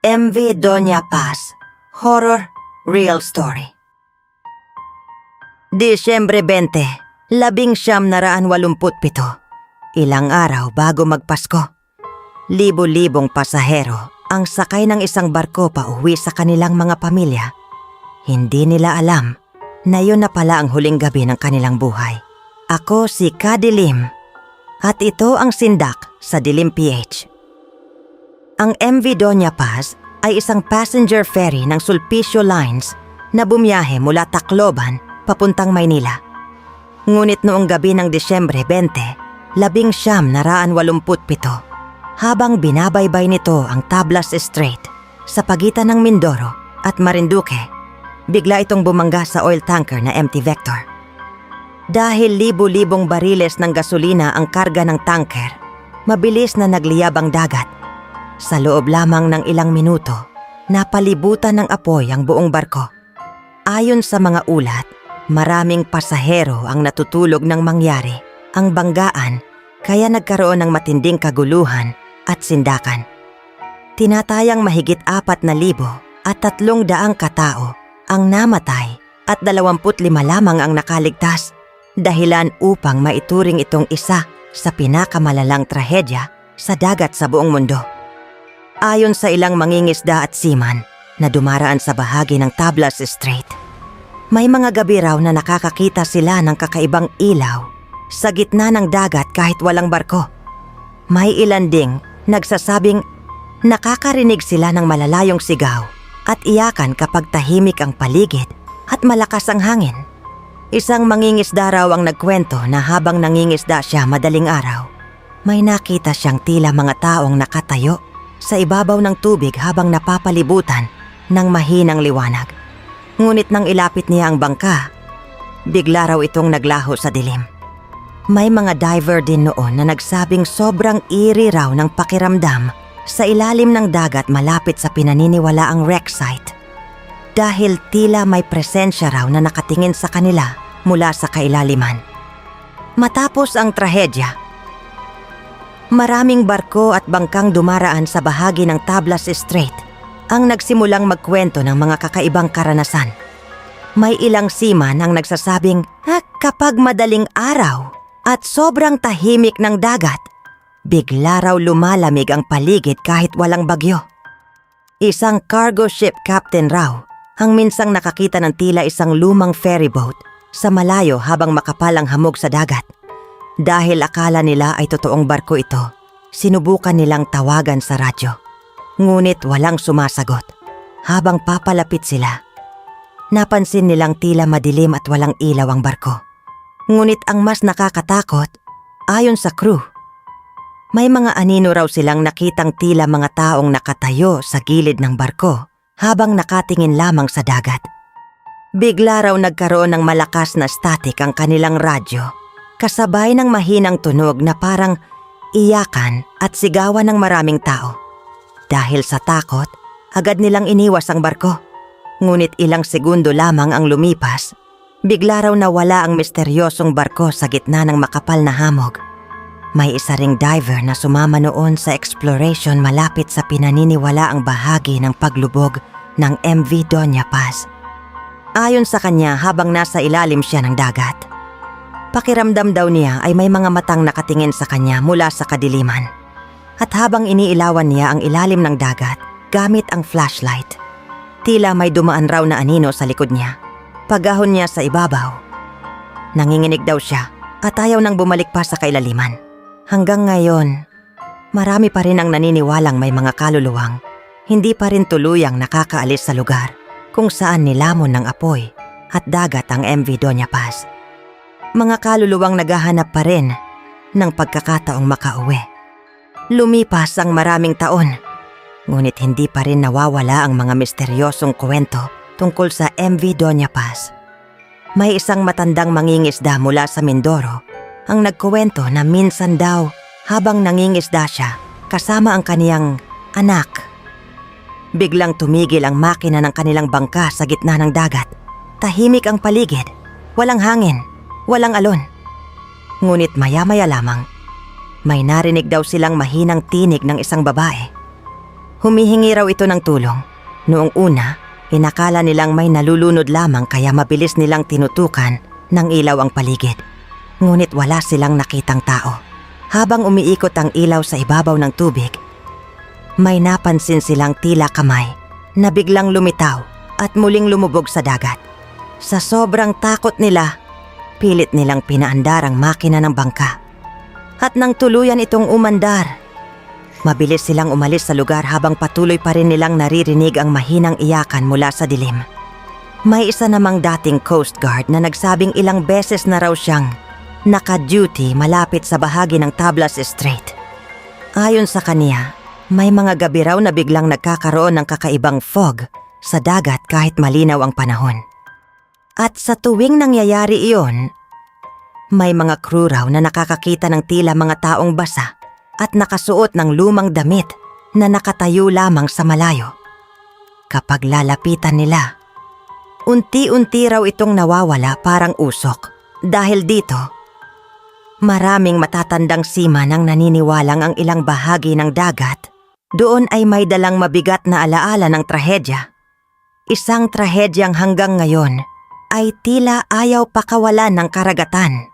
MV Doña Paz, Horror, Real Story. Disyembre 20, 1987. Ilang araw bago magpasko. Libo-libong pasahero ang sakay ng isang barko pa uwi sa kanilang mga pamilya. Hindi nila alam na yun na pala ang huling gabi ng kanilang buhay. Ako si Kadilim at ito ang sindak sa Dilim PH. Ang MV Doña Paz ay isang passenger ferry ng Sulpicio Lines na bumiyahe mula Tacloban papuntang Maynila. Ngunit noong gabi ng Disyembre 20, 1987, habang binabaybay nito ang Tablas Strait sa pagitan ng Mindoro at Marinduque, bigla itong bumangga sa oil tanker na MT Vector. Dahil libo-libong bariles ng gasolina ang karga ng tanker, mabilis na nagliyab ang dagat. Sa loob lamang ng ilang minuto, napalibutan ng apoy ang buong barko. Ayon sa mga ulat, maraming pasahero ang natutulog nang mangyari ang banggaan, kaya nagkaroon ng matinding kaguluhan at sindakan. Tinatayang mahigit 4,000 at 300 katao ang namatay at 25 lamang ang nakaligtas, dahilan upang maituring itong isa sa pinakamalalang trahedya sa dagat sa buong mundo. Ayon sa ilang mangingisda at seaman na dumaraan sa bahagi ng Tablas Strait, may mga gabi raw na nakakakita sila ng kakaibang ilaw sa gitna ng dagat kahit walang barko. May ilan ding nagsasabing nakakarinig sila ng malalayong sigaw at iyakan kapag tahimik ang paligid at malakas ang hangin. Isang mangingisda raw ang nagkwento na habang nangingisda siya madaling araw, may nakita siyang tila mga taong nakatayo sa ibabaw ng tubig habang napapalibutan ng mahinang liwanag. Ngunit nang ilapit niya ang bangka, bigla raw itong naglaho sa dilim. May mga diver din noon na nagsabing sobrang eerie raw ng pakiramdam sa ilalim ng dagat malapit sa pinaniniwalaang wreck site, dahil tila may presensya raw na nakatingin sa kanila mula sa kailaliman. Matapos ang trahedya, maraming barko at bangkang dumaraan sa bahagi ng Tablas Strait ang nagsimulang magkwento ng mga kakaibang karanasan. May ilang seaman ang nagsasabing kapag madaling araw at sobrang tahimik ng dagat, bigla raw lumalamig ang paligid kahit walang bagyo. Isang cargo ship captain raw ang minsang nakakita ng tila isang lumang ferryboat sa malayo habang makapal ang hamog sa dagat. Dahil akala nila ay totoong barko ito, sinubukan nilang tawagan sa radyo. Ngunit walang sumasagot. Habang papalapit sila, napansin nilang tila madilim at walang ilaw ang barko. Ngunit ang mas nakakatakot, ayon sa crew, may mga anino raw silang nakitang tila mga taong nakatayo sa gilid ng barko habang nakatingin lamang sa dagat. Bigla raw nagkaroon ng malakas na static ang kanilang radyo, kasabay ng mahinang tunog na parang iyakan at sigawan ng maraming tao. Dahil sa takot, agad nilang iniwas ang barko. Ngunit ilang segundo lamang ang lumipas, bigla raw nawala ang misteryosong barko sa gitna ng makapal na hamog. May isa ring diver na sumama noon sa exploration malapit sa pinaniniwalaang bahagi ng paglubog ng MV Doña Paz. Ayon sa kanya, habang nasa ilalim siya ng dagat, pakiramdam daw niya ay may mga matang nakatingin sa kanya mula sa kadiliman. At habang iniilawan niya ang ilalim ng dagat gamit ang flashlight, tila may dumaan raw na anino sa likod niya. Pagahon niya sa ibabaw, nanginginig daw siya at ayaw nang bumalik pa sa kailaliman. Hanggang ngayon, marami pa rin ang naniniwalang may mga kaluluwang hindi pa rin tuluyang nakakaalis sa lugar kung saan nilamon ng apoy at dagat ang MV Doña Paz. Mga kaluluwang naghahanap pa rin ng pagkakataong makauwi. Lumipas ang maraming taon, ngunit hindi pa rin nawawala ang mga misteryosong kwento tungkol sa MV Doña Paz. May isang matandang mangingisda mula sa Mindoro ang nagkuwento na minsan daw habang nangingisda siya kasama ang kaniyang anak, biglang tumigil ang makina ng kanilang bangka sa gitna ng dagat. Tahimik ang paligid, walang hangin, walang alon. Ngunit maya-maya lamang, may narinig daw silang mahinang tinig ng isang babae. Humihingi raw ito ng tulong. Noong una, inakala nilang may nalulunod lamang kaya mabilis nilang tinutukan ng ilaw ang paligid. Ngunit wala silang nakitang tao. Habang umiikot ang ilaw sa ibabaw ng tubig, may napansin silang tila kamay na biglang lumitaw at muling lumubog sa dagat. Sa sobrang takot nila, pilit nilang pinaandar ang makina ng bangka. At nang tuluyan itong umandar, mabilis silang umalis sa lugar habang patuloy pa rin nilang naririnig ang mahinang iyakan mula sa dilim. May isa namang dating Coast Guard na nagsabing ilang beses na raw siyang naka-duty malapit sa bahagi ng Tablas Strait. Ayon sa kaniya, may mga gabi raw na biglang nagkakaroon ng kakaibang fog sa dagat kahit malinaw ang panahon. At sa tuwing nangyayari iyon, may mga crew raw na nakakakita ng tila mga taong basa at nakasuot ng lumang damit na nakatayo lamang sa malayo. Kapag lalapitan nila, unti-unti raw itong nawawala parang usok. Dahil dito, maraming matatandang seaman ang naniniwalang ang ilang bahagi ng dagat doon ay may dalang mabigat na alaala ng trahedya. Isang trahedyang hanggang ngayon ay tila ayaw pakawalan ng karagatan.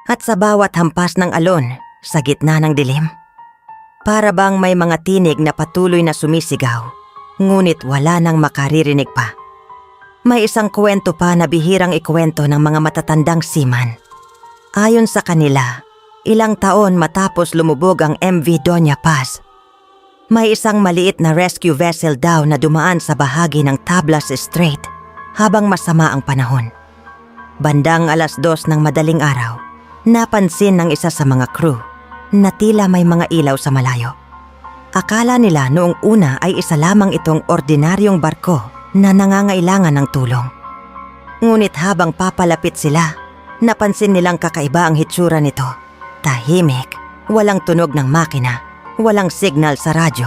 At sa bawat hampas ng alon sa gitna ng dilim, para bang may mga tinig na patuloy na sumisigaw, ngunit wala nang makaririnig pa. May isang kwento pa na bihirang ikwento ng mga matatandang seaman. Ayon sa kanila, ilang taon matapos lumubog ang MV Doña Paz, may isang maliit na rescue vessel daw na dumaan sa bahagi ng Tablas Strait habang masama ang panahon. Bandang 2:00 ng madaling araw, napansin ng isa sa mga crew na tila may mga ilaw sa malayo. Akala nila noong una ay isa lamang itong ordinaryong barko na nangangailangan ng tulong. Ngunit habang papalapit sila, napansin nilang kakaiba ang hitsura nito. Tahimik, walang tunog ng makina, walang signal sa radyo,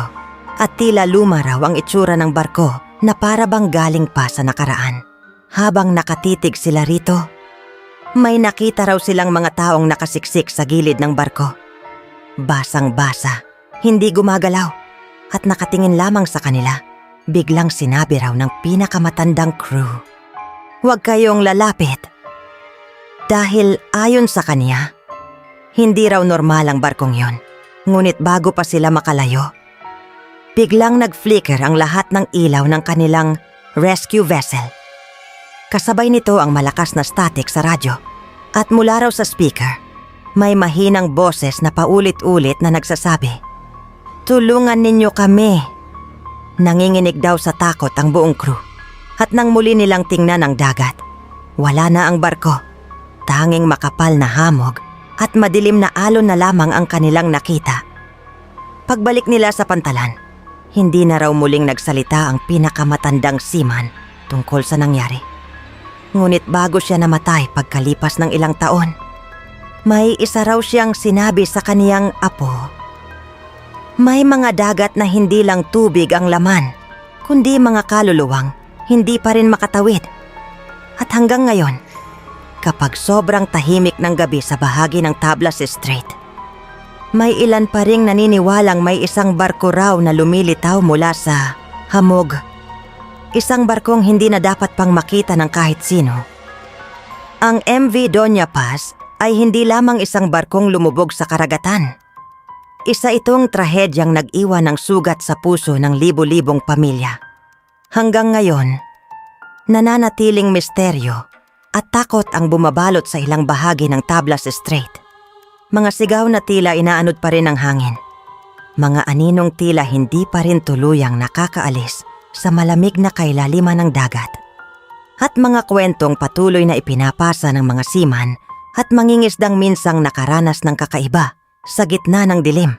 at tila luma raw ang itsura ng barko na para bang galing pa sa nakaraan. Habang nakatitig sila rito, may nakita raw silang mga taong nakasiksik sa gilid ng barko. Basang-basa, hindi gumagalaw, at nakatingin lamang sa kanila. Biglang sinabi raw ng pinakamatandang crew, "Huwag kayong lalapit." Dahil ayon sa kanya, hindi raw normal ang barkong yon. Ngunit bago pa sila makalayo, biglang nag-flicker ang lahat ng ilaw ng kanilang rescue vessel. Kasabay nito ang malakas na static sa radyo. At mula raw sa speaker, may mahinang boses na paulit-ulit na nagsasabi, "Tulungan ninyo kami." Nanginginig daw sa takot ang buong crew. At nang muli nilang tingnan ang dagat, wala na ang barko. Tanging makapal na hamog at madilim na alon na lamang ang kanilang nakita. Pagbalik nila sa pantalan, hindi na raw muling nagsalita ang pinakamatandang seaman tungkol sa nangyari. Ngunit bago siya namatay pagkalipas ng ilang taon, may isa raw siyang sinabi sa kaniyang apo. May mga dagat na hindi lang tubig ang laman, kundi mga kaluluwang hindi pa rin makatawid. At hanggang ngayon, kapag sobrang tahimik ng gabi sa bahagi ng Tablas Strait, may ilan pa ring naniniwalang may isang barko raw na lumilitaw mula sa hamog. Isang barkong hindi na dapat pang makita ng kahit sino. Ang MV Doña Paz ay hindi lamang isang barkong lumubog sa karagatan. Isa itong trahedyang nag-iwan ng sugat sa puso ng libo-libong pamilya. Hanggang ngayon, nananatiling misteryo at takot ang bumabalot sa ilang bahagi ng Tablas Strait. Mga sigaw na tila inaanod pa rin ng hangin. Mga aninong tila hindi pa rin tuluyang nakakaalis sa malamig na kailaliman ng dagat. At mga kwentong patuloy na ipinapasa ng mga seaman at mangingisdang minsang nakaranas ng kakaiba sa gitna ng dilim.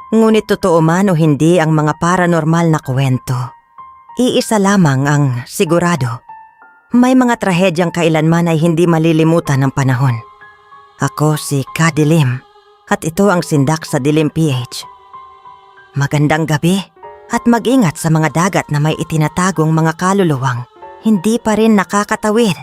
Ngunit totoo man o hindi ang mga paranormal na kwento, iisa lamang ang sigurado. May mga trahedyang kailanman ay hindi malilimutan ng panahon. Ako si Kadilim at ito ang Sindak sa Dilim PH. Magandang gabi at mag-ingat sa mga dagat na may itinatagong mga kaluluwang hindi pa rin nakakatawid.